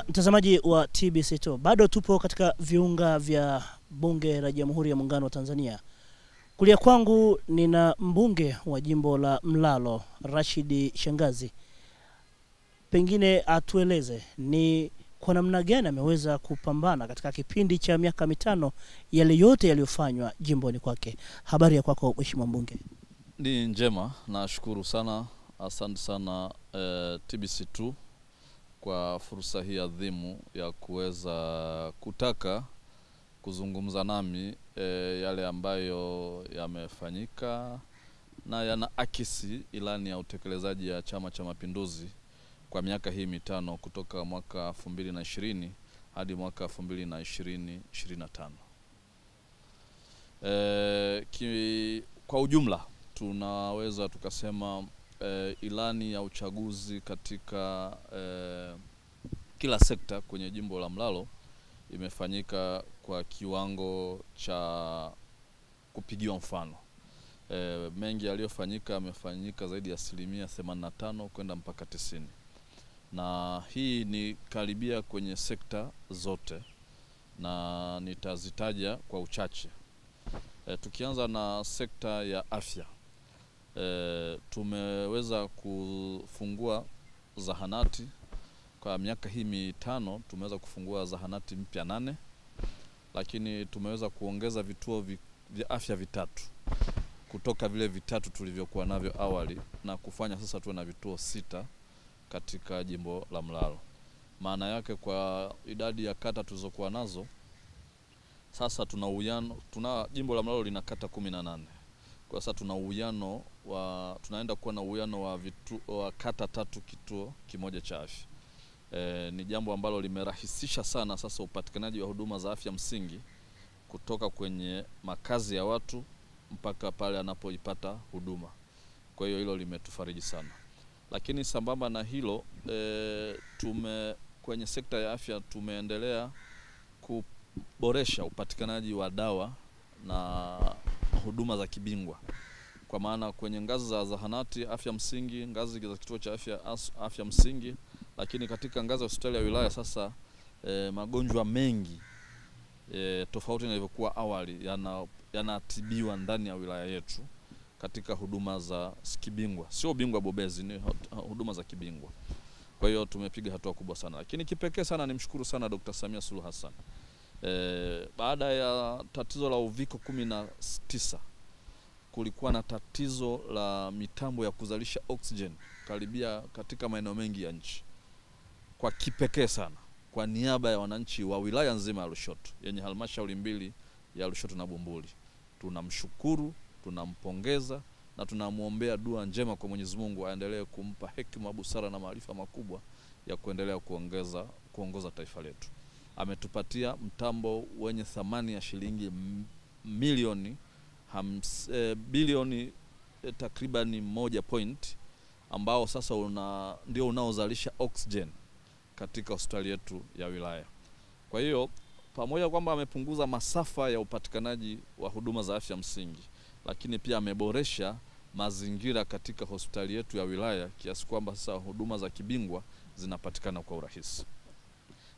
Mtazamaji wa TBC2, bado tupo katika viunga vya Bunge la Jamhuri ya Muungano wa Tanzania. Kulia kwangu nina mbunge wa jimbo la Mlalo, Rashid Shangazi. Pengine atueleze ni kwa namna gani ameweza kupambana katika kipindi cha miaka mitano yale yote yaliyofanywa jimboni kwake. Habari ya kwako mheshimiwa mbunge? Ni njema, nashukuru sana. Asante sana TBC2 kwa fursa hii adhimu ya kuweza kutaka kuzungumza nami yale ambayo yamefanyika na yanaakisi ilani ya utekelezaji ya Chama cha Mapinduzi kwa miaka hii mitano kutoka mwaka 2020 hadi mwaka 2025. Kwa ujumla tunaweza tukasema ilani ya uchaguzi katika kila sekta kwenye jimbo la Mlalo imefanyika kwa kiwango cha kupigiwa mfano. Mengi yaliyofanyika yamefanyika zaidi ya 85% kwenda mpaka 90. Na hii ni karibia kwenye sekta zote na nitazitaja kwa uchache. Tukianza na sekta ya afya. Tumeweza kufungua zahanati kwa miaka hii mitano. Tumeweza kufungua zahanati mpya 8, lakini tumeweza kuongeza vituo vya afya 3 kutoka vile 3 tulivyokuwa navyo awali na kufanya sasa tuwe na vituo 6 katika jimbo la Mlalo. Maana yake kwa idadi ya kata tulizokuwa nazo sasa jimbo la Mlalo lina kata 18. Kwa sasa tunaenda kuwa na uwiano wa kata 3 kituo kimoja cha afya. Ni jambo ambalo limerahisisha sana sasa upatikanaji wa huduma za afya msingi kutoka kwenye makazi ya watu mpaka pale anapoipata huduma. Kwa hiyo hilo limetufariji sana. Lakini sambamba na hilo kwenye sekta ya afya tumeendelea kuboresha upatikanaji wa dawa na huduma za kibingwa. Kwa maana kwenye ngazi za zahanati afya msingi, ngazi za kituo cha afya msingi, lakini katika ngazi ya hospitali ya wilaya sasa magonjwa mengi tofauti na ilivyokuwa awali yanatibiwa ndani ya wilaya yetu katika huduma za kibingwa. Sio bingwa bobezi, ni huduma za kibingwa. Kwa hiyo tumepiga hatua kubwa sana. Lakini kipekee sana nimshukuru sana Dr. Samia Suluhu Hassan. Baada ya tatizo la uviko 19 kulikuwa na tatizo la mitambo ya kuzalisha oxygen karibia katika maeneo mengi ya nchi. Kwa kipekee sana kwa niaba ya wananchi wa wilaya nzima ya Lushoto yenye halmashauri 2 ya Lushoto na Bumbuli, tunamshukuru, tunampongeza na tunamuombea dua njema kwa Mwenyezi Mungu aendelee kumpa hekima, busara na maarifa makubwa ya kuendelea kuongoza taifa letu. Ametupatia mtambo wenye thamani ya shilingi bilioni takribani 1 ambao sasa ndio unaozalisha oxygen katika hospitali yetu ya wilaya. Kwa hiyo pamoja kwamba amepunguza masafa ya upatikanaji wa huduma za afya msingi, lakini pia ameboresha mazingira katika hospitali yetu ya wilaya kiasi kwamba sasa huduma za kibingwa zinapatikana kwa urahisi.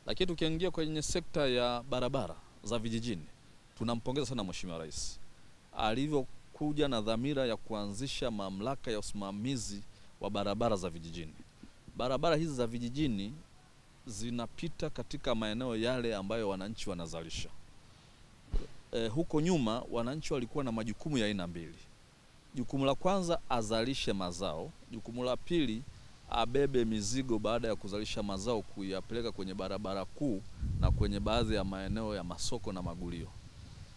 Lakini tukiingia kwenye sekta ya barabara za vijijini, tunampongeza sana Mheshimiwa Rais alivyokuja na dhamira ya kuanzisha mamlaka ya usimamizi wa barabara za vijijini. Barabara hizi za vijijini zinapita katika maeneo yale ambayo wananchi wanazalisha. Huko nyuma wananchi walikuwa na majukumu ya aina 2. Jukumu la kwanza azalishe mazao, jukumu la pili abebe mizigo baada ya kuzalisha mazao kuyapeleka kwenye barabara kuu na kwenye baadhi ya maeneo ya masoko na magulio.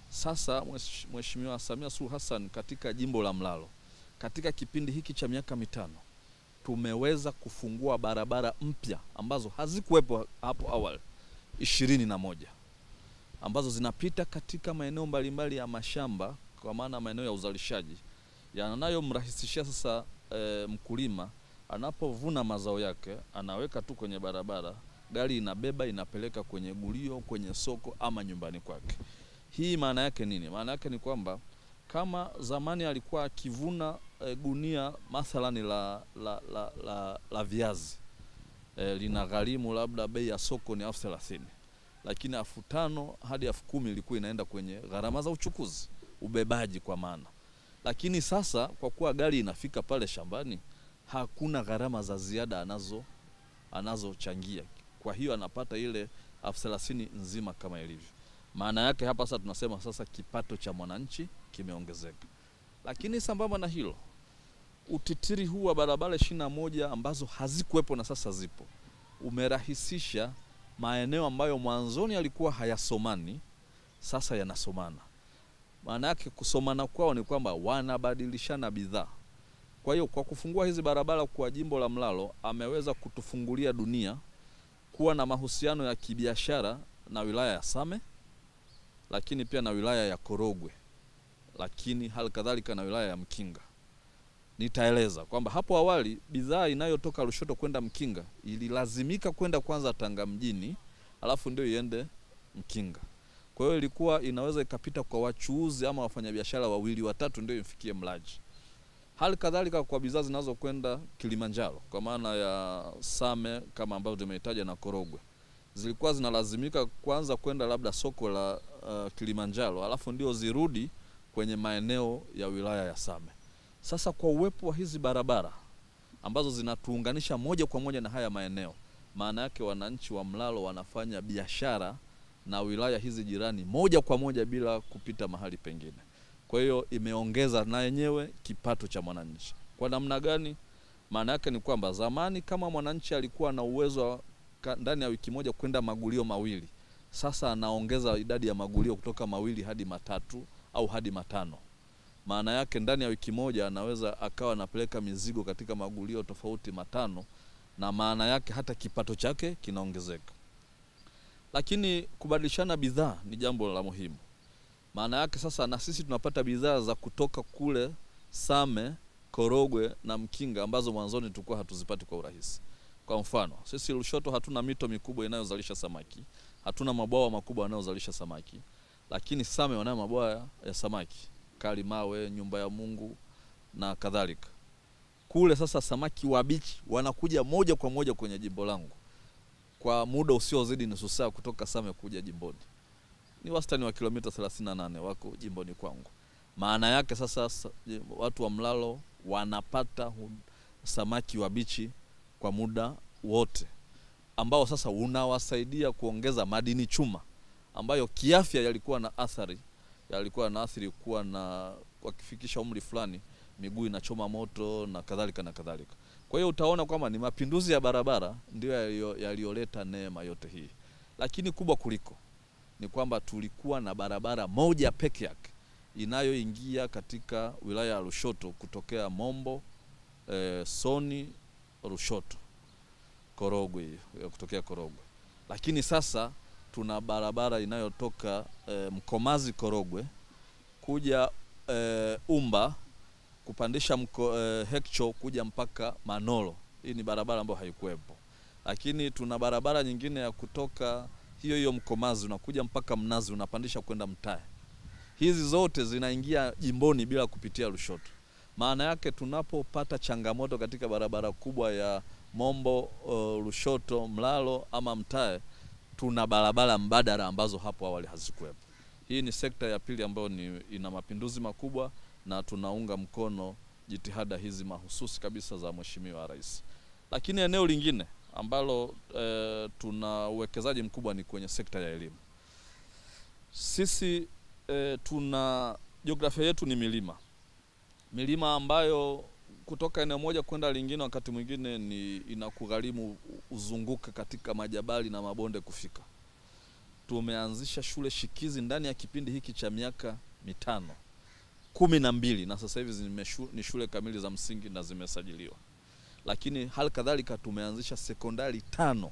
Sasa Mheshimiwa Samia Suluhu Hassan katika jimbo la Mlalo katika kipindi hiki cha miaka mitano tumeweza kufungua barabara mpya ambazo hazikuwepo hapo awali 21 ambazo zinapita katika maeneo mbalimbali ya mashamba, kwa maana maeneo ya uzalishaji yanayomrahisishia sasa mkulima anapovuna mazao yake anaweka tu kwenye barabara, gari inabeba inapeleka kwenye gulio, kwenye soko ama nyumbani kwake. Hii maana yake nini? Maana yake ni kwamba kama zamani alikuwa akivuna gunia mathalani la viazi linagharimu labda bei ya soko ni 30,000, lakini 5,000 hadi 10,000 ilikuwa inaenda kwenye gharama za uchukuzi, ubebaji kwa maana. Lakini sasa kwa kuwa gari inafika pale shambani, hakuna gharama za ziada anazochangia. Kwa hiyo anapata ile 30,000 nzima kama ilivyo. Maana yake hapa sasa tunasema sasa kipato cha mwananchi kimeongezeka. Lakini sambamba na hilo, utitiri huu wa barabara 21 ambazo hazikuwepo na sasa zipo, umerahisisha maeneo ambayo mwanzoni yalikuwa hayasomani, sasa yanasomana. Maana yake kusomana kwao ni kwamba wanabadilishana bidhaa. Kwa hiyo kwa kufungua hizi barabara kwa jimbo la Mlalo, ameweza kutufungulia dunia kuwa na mahusiano ya kibiashara na wilaya ya Same, lakini pia na wilaya ya Korogwe, lakini hali kadhalika na wilaya ya Mkinga. Nitaeleza kwamba hapo awali bidhaa inayotoka Lushoto kwenda Mkinga ililazimika kwenda kwanza Tanga mjini, alafu ndio iende Mkinga. Kwa hiyo ilikuwa inaweza ikapita kwa wachuuzi ama wafanyabiashara wawili watatu ndio ifikie mlaji. Hali kadhalika kwa bidhaa zinazokwenda Kilimanjaro kwa maana ya Same kama ambavyo tumehitaja na Korogwe, zilikuwa zinalazimika kwanza kwenda labda soko la Kilimanjaro, alafu ndio zirudi kwenye maeneo ya wilaya ya Same. Sasa kwa uwepo wa hizi barabara ambazo zinatuunganisha moja kwa moja na haya maeneo, maana yake wananchi wa Mlalo wanafanya biashara na wilaya hizi jirani moja kwa moja bila kupita mahali pengine. Kwa hiyo imeongeza na yenyewe kipato cha mwananchi. Kwa namna gani? Maana yake ni kwamba zamani kama mwananchi alikuwa na uwezo ndani ya wiki moja kwenda magulio mawili, sasa anaongeza idadi ya magulio kutoka mawili hadi matatu au hadi matano. Maana yake ndani ya wiki moja anaweza akawa anapeleka mizigo katika magulio tofauti matano, na maana yake hata kipato chake kinaongezeka. Lakini kubadilishana bidhaa ni jambo la muhimu. Maana yake sasa na sisi tunapata bidhaa za kutoka kule Same, Korogwe na Mkinga ambazo mwanzoni tulikuwa hatuzipati kwa urahisi. Kwa mfano, sisi Lushoto hatuna mito mikubwa inayozalisha samaki, hatuna mabwawa makubwa yanayozalisha samaki, lakini Same wanayo mabwawa ya samaki, Kalimawe, Nyumba ya Mungu na kadhalika. Kule sasa samaki wabichi wanakuja moja kwa moja kwenye jimbo langu kwa muda usiozidi nusu saa kutoka Same kuja jimboni. Ni wastani wa kilomita 38 wako jimboni kwangu. Maana yake sasa watu wa Mlalo wanapata samaki wabichi kwa muda wote, ambao sasa unawasaidia kuongeza madini chuma ambayo kiafya yalikuwa na athari kuwa na wakifikisha umri fulani miguu inachoma moto na kadhalika na kadhalika. Kwa hiyo utaona kwamba ni mapinduzi ya barabara ndio yaliyoleta neema yote hii. Lakini kubwa kuliko ni kwamba tulikuwa na barabara moja peke yake inayoingia katika wilaya ya Lushoto kutokea Mombo, Soni, Lushoto, Korogwe, kutokea Korogwe. Lakini sasa tuna barabara inayotoka Mkomazi Korogwe kuja Umba kupandisha Hekcho kuja mpaka Manolo. Hii ni barabara ambayo haikuwepo. Lakini tuna barabara nyingine ya kutoka hiyo Mkomazi unakuja mpaka Mnazi unapandisha kwenda Mtae. Hizi zote zinaingia jimboni bila kupitia Lushoto. Maana yake tunapopata changamoto katika barabara kubwa ya Mombo, Lushoto, Mlalo ama Mtae, tuna barabara mbadala ambazo hapo awali hazikuwepo. Hii ni sekta ya pili ambayo ina mapinduzi makubwa, na tunaunga mkono jitihada hizi mahususi kabisa za Mheshimiwa Rais. Lakini eneo lingine ambalo tuna uwekezaji mkubwa ni kwenye sekta ya elimu. Sisi tuna jiografia yetu ni milima ambayo kutoka eneo moja kwenda lingine wakati mwingine ni inakugharimu uzunguke katika majabali na mabonde kufika. Tumeanzisha shule shikizi ndani ya kipindi hiki cha miaka 12 na sasa hivi ni shule kamili za msingi na zimesajiliwa. Lakini hali kadhalika tumeanzisha sekondari 5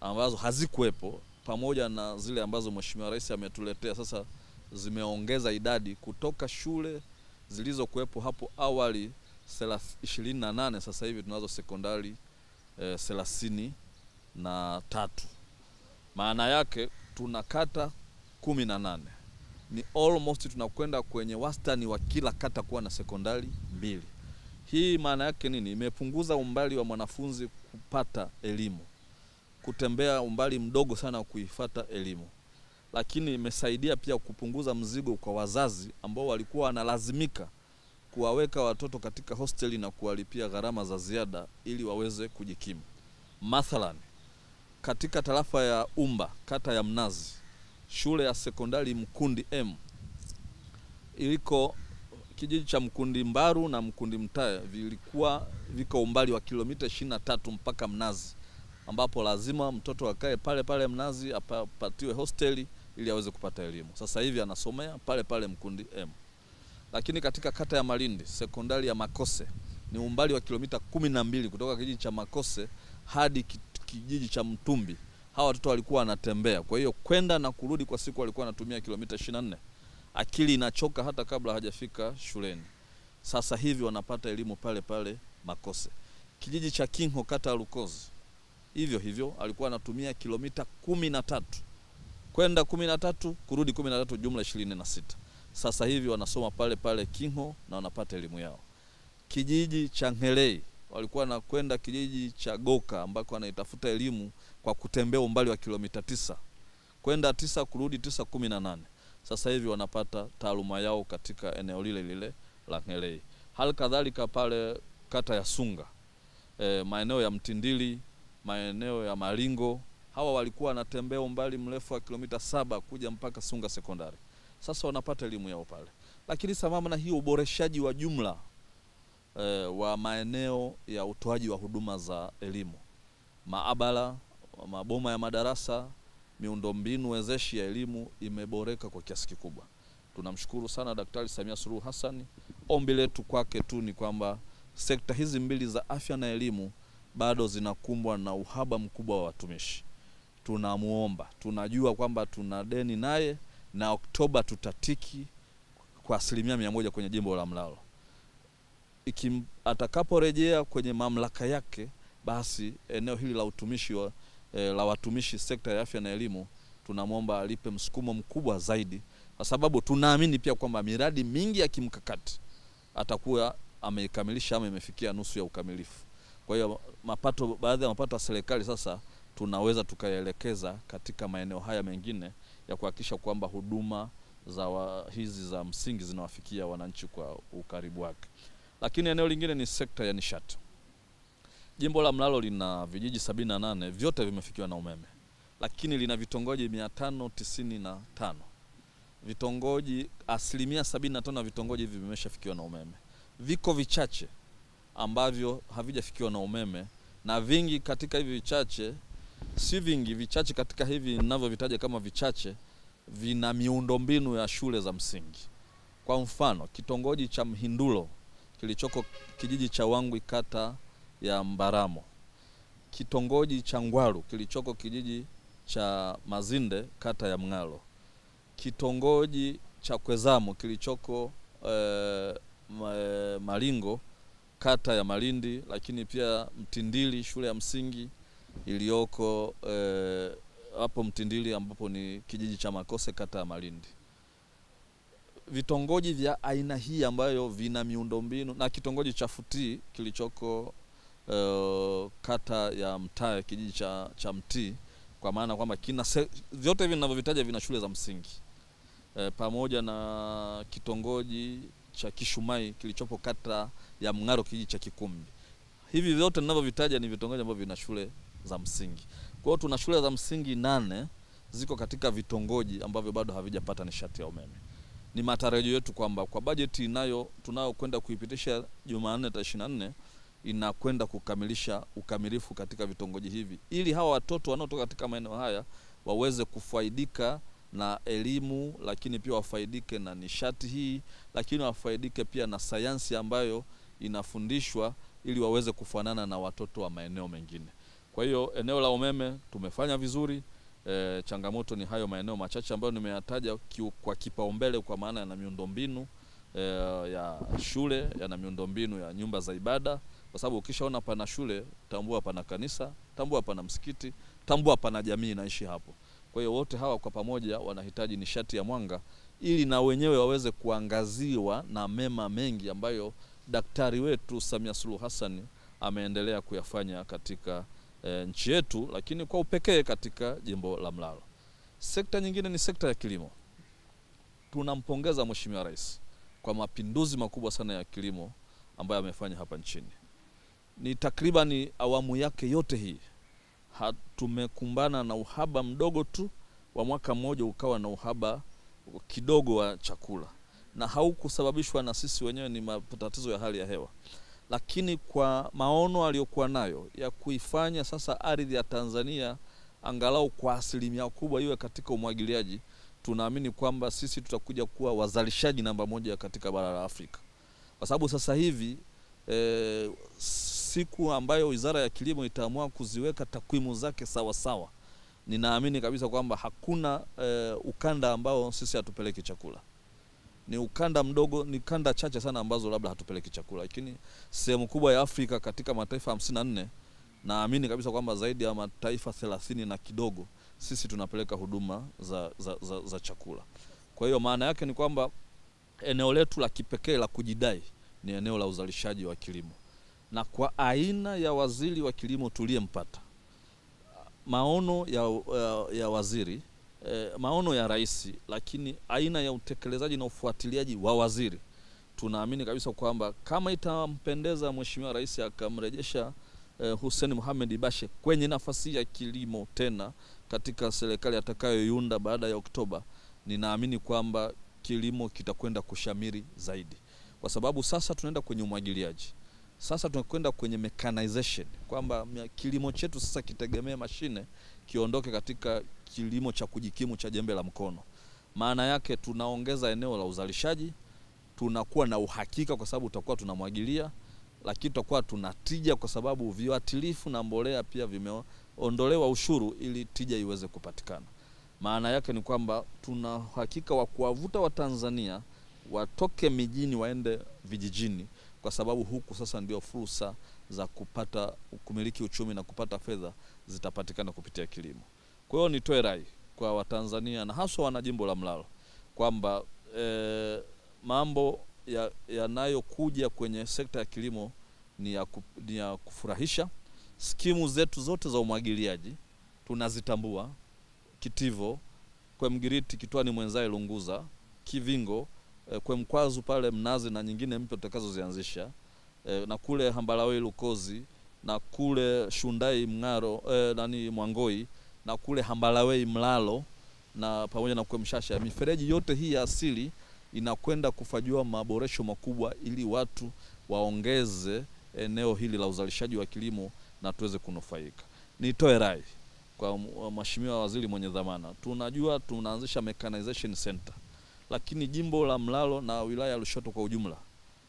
ambazo hazikuwepo, pamoja na zile ambazo Mheshimiwa Rais ametuletea sasa zimeongeza idadi kutoka shule zilizokuwepo hapo awali 28, sasa hivi tunazo sekondari 33. Maana yake tuna kata 18. Ni almost tunakwenda kwenye wastani wa kila kata kuwa na sekondari 2. Hii maana yake nini? Imepunguza umbali wa mwanafunzi kupata elimu, kutembea umbali mdogo sana kuifuata elimu. Lakini imesaidia pia kupunguza mzigo kwa wazazi ambao walikuwa wanalazimika kuwaweka watoto katika hosteli na kuwalipia gharama za ziada ili waweze kujikimu. Mathalan, katika tarafa ya Umba, kata ya Mnazi, shule ya sekondari Mkundi M iliko kijiji cha Mkundi Mbaru na Mkundi Mtaya vilikuwa viko umbali wa kilomita 23 mpaka Mnazi, ambapo lazima mtoto akae pale pale Mnazi apatiwe hosteli ili aweze kupata elimu. Sasa hivi anasomea pale pale Mkundi M. Lakini katika kata ya Malindi, sekondari ya Makose ni umbali wa kilomita 12 kutoka kijiji cha Makose hadi kijiji cha Mtumbi. Hawa watoto walikuwa wanatembea. Kwa hiyo kwenda na kurudi kwa siku walikuwa wanatumia kilomita 24. Akili inachoka hata kabla hajafika shuleni. Sasa hivi wanapata elimu pale pale Makose. Kijiji cha Kingho, kata ya Lukozi, hivyo hivyo alikuwa anatumia kilomita 13. Kwenda 13, kurudi 13, jumla 26. Sasa hivi wanasoma pale pale Kingho na wanapata elimu yao. Kijiji cha Ngelei walikuwa na kwenda kijiji cha Goka ambako wanaitafuta elimu kwa kutembea umbali wa kilomita 9. Kwenda 9, kurudi 9, 18. Sasa hivi wanapata taaluma yao katika eneo lile lile la Ngelei. Hali kadhalika pale kata ya Sunga, maeneo ya Mtindili, maeneo ya Malingo, hawa walikuwa wanatembea umbali mrefu wa kilomita 7 kuja mpaka Sunga sekondari. Sasa wanapata elimu yao pale. Lakini sambamba na hiyo, uboreshaji wa jumla wa maeneo ya utoaji wa huduma za elimu, maabara, maboma ya madarasa, miundombinu wezeshi ya elimu imeboreka kwa kiasi kikubwa. Tunamshukuru sana Daktari Samia Suluhu Hassan. Ombi letu kwake tu ni kwamba sekta hizi mbili za afya na elimu bado zinakumbwa na uhaba mkubwa wa watumishi. Tunamuomba, tunajua kwamba tuna deni naye, na Oktoba tutatiki kwa 100% kwenye jimbo la Mlalo. Atakaporejea kwenye mamlaka yake, basi eneo hili la utumishi la watumishi sekta ya afya na elimu tunamwomba alipe msukumo mkubwa zaidi, kwa sababu tunaamini pia kwamba miradi mingi ya kimkakati atakuwa ameikamilisha ama imefikia nusu ya ukamilifu. Kwa hiyo baadhi ya mapato ya serikali sasa tunaweza tukaelekeza katika maeneo haya mengine ya kuhakikisha kwamba huduma hizi za msingi zinawafikia wananchi kwa ukaribu wake. Lakini eneo lingine ni sekta ya nishati. Jimbo la Mlalo lina vijiji 78, vyote vimefikiwa na umeme. Lakini lina vitongoji 595. Vitongoji, 75% ya vitongoji hivi vimeshafikiwa na umeme. Viko vichache ambavyo havijafikiwa na umeme, na vingi katika hivi vichache, si vingi, vichache katika hivi ninavyovitaja kama vichache, vina miundombinu ya shule za msingi. Kwa mfano, kitongoji cha Mhindulo kilichoko kijiji cha Wangwi kata ya Mbaramo, kitongoji cha Ngwaru kilichoko kijiji cha Mazinde kata ya Mngalo, kitongoji cha Kwezamo kilichoko Malingo kata ya Malindi, lakini pia Mtindili shule ya msingi iliyoko hapo Mtindili ambapo ni kijiji cha Makose kata ya Malindi. Vitongoji vya aina hii ambayo vina miundombinu, na kitongoji cha Futi kilichoko kata ya Mtaya kijiji cha Mti, kwa maana kwamba vyote hivi ninavyovitaja vina shule za msingi, pamoja na kitongoji cha Kishumai kilichopo kata ya Mngaro kijiji cha Kikumbi. Hivi vyote ninavyovitaja ni vitongoji ambavyo vina shule za msingi. Kwa hiyo tuna shule za msingi 8 ziko katika vitongoji ambavyo bado havijapata nishati ya umeme. Ni matarajio yetu kwamba kwa bajeti tunayokwenda kuipitisha Jumanne tarehe 24 inakwenda kukamilisha ukamilifu katika vitongoji hivi, ili hawa watoto wanaotoka katika maeneo haya waweze kufaidika na elimu, lakini pia wafaidike na nishati hii, lakini wafaidike pia na sayansi ambayo inafundishwa, ili waweze kufanana na watoto wa maeneo mengine. Kwa hiyo eneo la umeme tumefanya vizuri. Changamoto ni hayo maeneo machache ambayo nimeyataja kwa kipaumbele, kwa maana yana miundombinu ya shule, yana miundombinu ya nyumba za ibada, kwa sababu ukishaona pana shule, tambua pana kanisa, tambua pana msikiti, tambua pana jamii inaishi hapo. Kwa hiyo wote hawa kwa pamoja wanahitaji nishati ya mwanga, ili na wenyewe waweze kuangaziwa na mema mengi ambayo daktari wetu Samia Suluhu Hassan ameendelea kuyafanya katika nchi yetu, lakini kwa upekee katika jimbo la Mlalo. Sekta nyingine ni sekta ya kilimo. Tunampongeza Mheshimiwa Rais kwa mapinduzi makubwa sana ya kilimo ambayo amefanya hapa nchini. Ni takriban awamu yake yote hii tumekumbana na uhaba mdogo tu wa mwaka mmoja, ukawa na uhaba kidogo wa chakula, na haukusababishwa na sisi wenyewe, ni matatizo ya hali ya hewa. Lakini kwa maono aliyokuwa nayo ya kuifanya sasa ardhi ya Tanzania angalau kwa asilimia kubwa iwe katika umwagiliaji, tunaamini kwamba sisi tutakuja kuwa wazalishaji namba moja katika bara la Afrika. Kwa sababu sasa hivi siku ambayo Wizara ya Kilimo itaamua kuziweka takwimu zake sawa sawa, ninaamini kabisa kwamba hakuna ukanda ambao sisi hatupeleki chakula. Ni ukanda mdogo, ni kanda chache sana ambazo labda hatupeleki chakula, lakini sehemu kubwa ya Afrika katika mataifa 54 naamini kabisa kwamba zaidi ya mataifa 30 na kidogo sisi tunapeleka huduma za chakula. Kwa hiyo maana yake ni kwamba eneo letu la kipekee la kujidai ni eneo la uzalishaji wa kilimo, na kwa aina ya waziri wa kilimo tuliyempata, maono ya waziri, maono ya rais, lakini aina ya utekelezaji na ufuatiliaji wa waziri, tunaamini kabisa kwamba kama itampendeza Mheshimiwa Rais akamrejesha Hussein Mohamed Bashe kwenye nafasi ya kilimo tena katika serikali atakayoiunda baada ya Oktoba, ninaamini kwamba kilimo kitakwenda kushamiri zaidi, kwa sababu sasa tunaenda kwenye umwagiliaji, sasa tunakwenda kwenye mechanization, kwamba kilimo chetu sasa kitegemea mashine, kiondoke katika kilimo cha kujikimu cha jembe la mkono. Maana yake tunaongeza eneo la uzalishaji, tunakuwa na uhakika kwa sababu tutakuwa tunamwagilia, lakini tutakuwa tunatija kwa sababu viuatilifu na mbolea pia vimeondolewa ushuru ili tija iweze kupatikana. Maana yake ni kwamba tuna uhakika wa kuwavuta Watanzania watoke mijini waende vijijini, kwa sababu huku sasa ndio fursa za kupata kumiliki uchumi na kupata fedha zitapatikana kupitia kilimo. Kwa hiyo nitoe rai kwa Watanzania na haswa wana jimbo la Mlalo kwamba mambo yanayokuja kwenye sekta ya kilimo ni ya kufurahisha. Skimu zetu zote za umwagiliaji tunazitambua: Kitivo, kwa Mgiriti, Kitwani, Mwenzae, Lunguza, Kivingo, kwa Mkwazu pale Mnazi na nyingine mpya tutakazozianzisha, na kule Hambalawe Lukozi, na kule Shundai Mngaro, Mwangoi, na kule Hambalawe Mlalo, na pamoja na kwa Mshasha. Mifereji yote hii ya asili inakwenda kufanywa maboresho makubwa ili watu waongeze eneo hili la uzalishaji wa kilimo na tuweze kunufaika. Nitoe rai kwa Mheshimiwa Waziri mwenye dhamana. Tunajua tunaanzisha mechanization center, lakini jimbo la Mlalo na wilaya ya Lushoto kwa ujumla,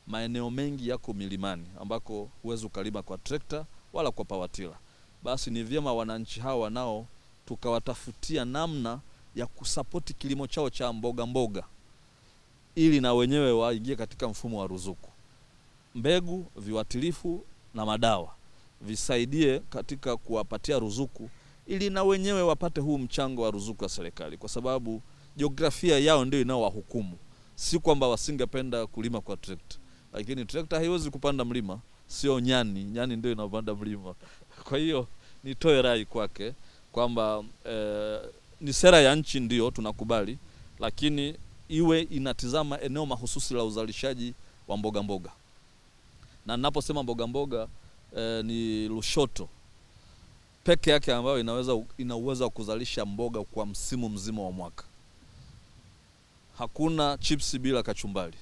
maeneo mengi yako milimani ambako huwezi ukalima kwa trekta wala kwa pawatila. Basi ni vyema wananchi hawa nao tukawatafutia namna ya kusapoti kilimo chao cha mboga mboga, ili na wenyewe waingie katika mfumo wa ruzuku. Mbegu, viuatilifu na madawa visaidie katika kuwapatia ruzuku, ili na wenyewe wapate huu mchango wa ruzuku ya serikali, kwa sababu jiografia yao ndio inaowahukumu. Si kwamba wasingependa kulima kwa trekta, lakini trekta haiwezi kupanda mlima, sio nyani ndio inapanda mlima. Kwa hiyo nitoe rai kwake kwamba ni sera ya nchi ndio tunakubali, lakini iwe inatizama eneo mahususi la uzalishaji wa mboga mboga. Na ninaposema mboga mboga ni Lushoto peke yake ambayo ina uwezo wa kuzalisha mboga kwa msimu mzima wa mwaka. Hakuna chips bila kachumbari,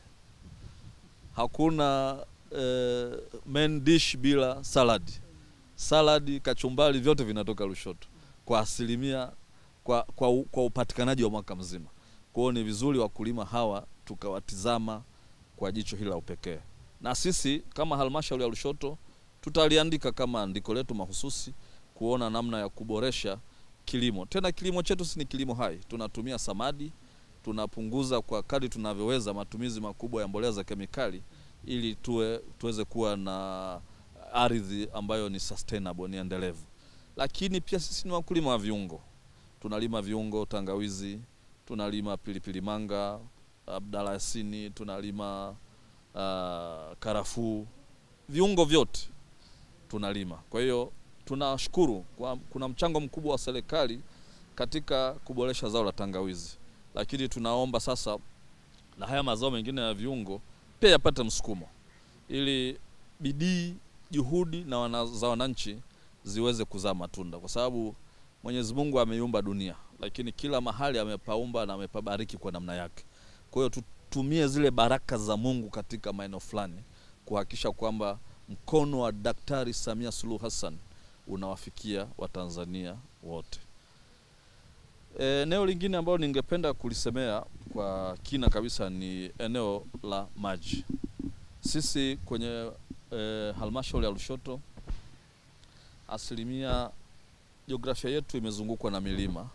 hakuna main dish bila saladi, kachumbari, vyote vinatoka Lushoto kwa asilimia, kwa upatikanaji wa mwaka mzima. Kwa hiyo ni vizuri wakulima hawa tukawatizama kwa jicho hili la upekee, na sisi kama halmashauri ya Lushoto tutaliandika kama andiko letu mahususi kuona namna ya kuboresha kilimo. Tena kilimo chetu si ni kilimo hai, tunatumia samadi, tunapunguza kwa kadri tunavyoweza matumizi makubwa ya mbolea za kemikali ili tuweze kuwa na ardhi ambayo ni sustainable, ni endelevu. Lakini pia sisi ni wakulima wa viungo. Tunalima viungo, tangawizi, tunalima pilipili manga, abdalasini, tunalima karafuu, viungo vyote tunalima. Kwa hiyo tunashukuru kwa kuna mchango mkubwa wa serikali katika kuboresha zao la tangawizi, lakini tunaomba sasa na haya mazao mengine ya viungo pia yapate msukumo ili bidii, juhudi za wananchi ziweze kuzaa matunda, kwa sababu Mwenyezi Mungu ameiumba dunia, lakini kila mahali amepaumba na amepabariki kwa namna yake. Kwa hiyo tutumie zile baraka za Mungu katika maeneo fulani kuhakikisha kwamba mkono wa Daktari Samia Suluhu Hassan unawafikia Watanzania wote. Eneo lingine ambalo ningependa kulisemea kwa kina kabisa ni eneo la maji. Sisi kwenye halmashauri ya Lushoto, asilimia jiografia yetu imezungukwa na milima,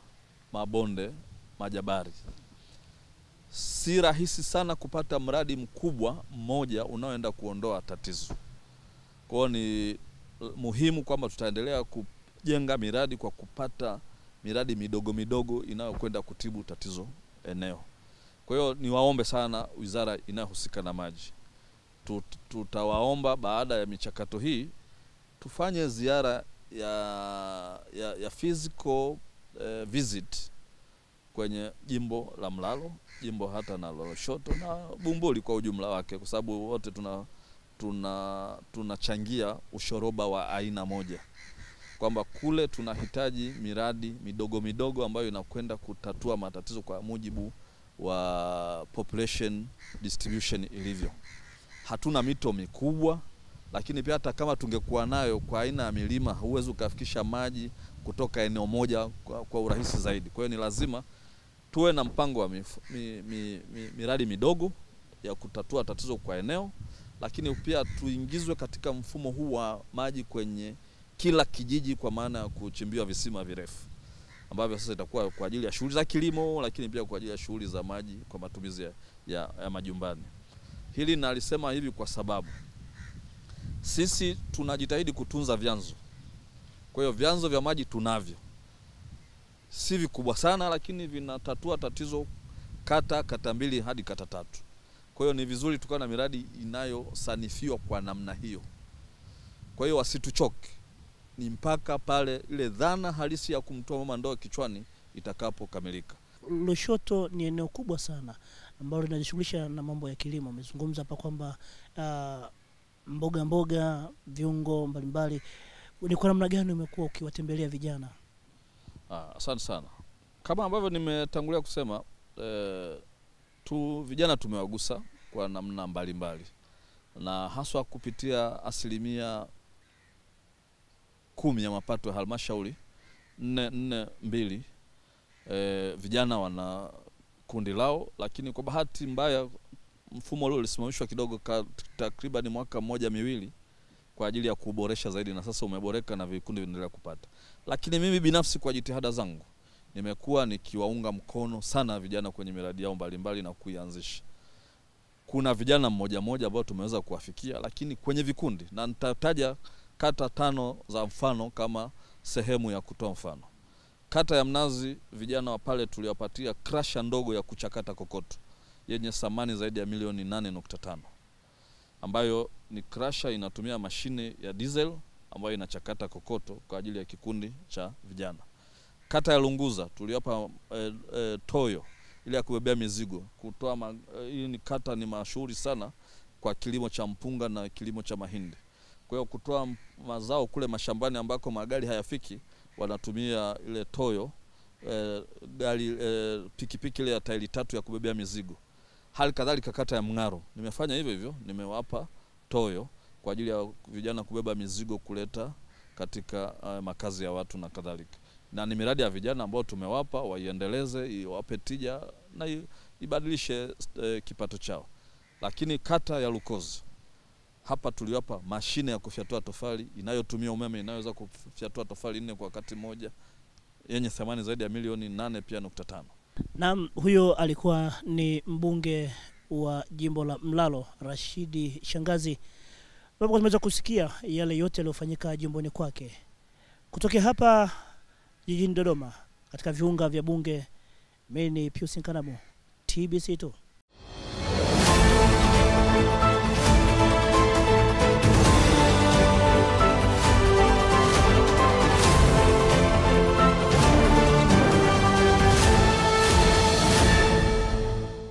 mabonde, majabari. Si rahisi sana kupata mradi mkubwa mmoja unaoenda kuondoa tatizo. Kwa hiyo ni muhimu kwamba tutaendelea kujenga miradi kwa kupata miradi midogo midogo inayokwenda kutibu tatizo eneo. Kwa hiyo niwaombe sana wizara inayohusika na maji. Tutawaomba baada ya michakato hii tufanye ziara ya physical visit kwenye jimbo la Mlalo, jimbo hata na Lushoto na Bumbuli kwa ujumla wake, kwa sababu wote tunachangia ushoroba wa aina moja, kwamba kule tunahitaji miradi midogo midogo ambayo inakwenda kutatua matatizo kwa mujibu wa population distribution ilivyo. Hatuna mito mikubwa, lakini pia hata kama tungekuwa nayo kwa aina ya milima huwezi ukafikisha maji kutoka eneo moja kwa urahisi zaidi. Kwa hiyo ni lazima tuwe na mpango wa miradi midogo ya kutatua tatizo kwa eneo, lakini pia tuingizwe katika mfumo huu wa maji kwenye kila kijiji, kwa maana ya kuchimbiwa visima virefu ambavyo sasa itakuwa kwa ajili ya shughuli za kilimo, lakini pia kwa ajili ya shughuli za maji kwa matumizi ya majumbani. Hili nalisema hivi kwa sababu sisi tunajitahidi kutunza vyanzo. Kwa hiyo vyanzo vya maji tunavyo, si vikubwa sana, lakini vinatatua tatizo kata mbili hadi kata tatu. Kwa hiyo ni vizuri tukawa na miradi inayosanifiwa kwa namna hiyo. Kwa hiyo wasituchoke, ni mpaka pale ile dhana halisi ya kumtoa mama ndoo kichwani itakapokamilika. Lushoto ni eneo kubwa sana ambalo linajishughulisha na mambo ya kilimo. Umezungumza hapa kwamba mboga, viungo mbalimbali. Ni kwa namna gani umekuwa ukiwatembelea vijana? Asante sana. Kama ambavyo nimetangulia kusema, vijana tumewagusa kwa namna mbalimbali, na haswa kupitia 10% ya mapato ya halmashauri 442. Vijana wana kundi lao, lakini kwa bahati mbaya mfumo ule ulisimamishwa kidogo takriban mwaka mmoja miwili kwa ajili ya kuboresha zaidi, na sasa umeboreka na vikundi vinaendelea kupata. Lakini mimi binafsi kwa jitihada zangu nimekuwa nikiwaunga mkono sana vijana kwenye miradi yao mbalimbali na kuianzisha. Kuna vijana mmoja ambao tumeweza kuwafikia, lakini kwenye vikundi, na nitataja kata 5 za mfano kama sehemu ya kutoa mfano. Kata ya Mnazi, vijana wa pale tuliwapatia crusher ndogo ya kuchakata kokoto yenye thamani zaidi ya milioni 8.5, ambayo ni crusher inatumia mashine ya diesel ambayo inachakata kokoto kwa ajili ya kikundi cha vijana. Kata ya Lunguza tuliwapa toyo ili ya kubebea mizigo. Hii ni kata ni mashuhuri sana kwa kilimo cha mpunga na kilimo cha mahindi. Kwa hiyo kutoa mazao kule mashambani ambako magari hayafiki, wanatumia ile toyo, gari pikipiki ile ya tairi 3 ya kubebea mizigo. Hali kadhalika kata ya Mngaro nimefanya hivyo, nimewapa toyo kwa ajili ya vijana kubeba mizigo kuleta katika makazi ya watu na kadhalika. Na ni miradi ya vijana ambao tumewapa waiendeleze, iwape tija na ibadilishe kipato chao. Lakini kata ya Lukozi, hapa tuliwapa mashine ya kufyatua tofali inayotumia umeme, inayoweza kufyatua tofali 4 kwa wakati mmoja, yenye thamani zaidi ya milioni 8.5. Naam, huyo alikuwa ni mbunge wa jimbo la Mlalo, Rashidi Shangazi. Baba, tumeweza kusikia yale yote yaliyofanyika jimboni kwake. Kutoka hapa jijini Dodoma katika viunga vya bunge, mimi ni Pius Nkanamu, TBC2.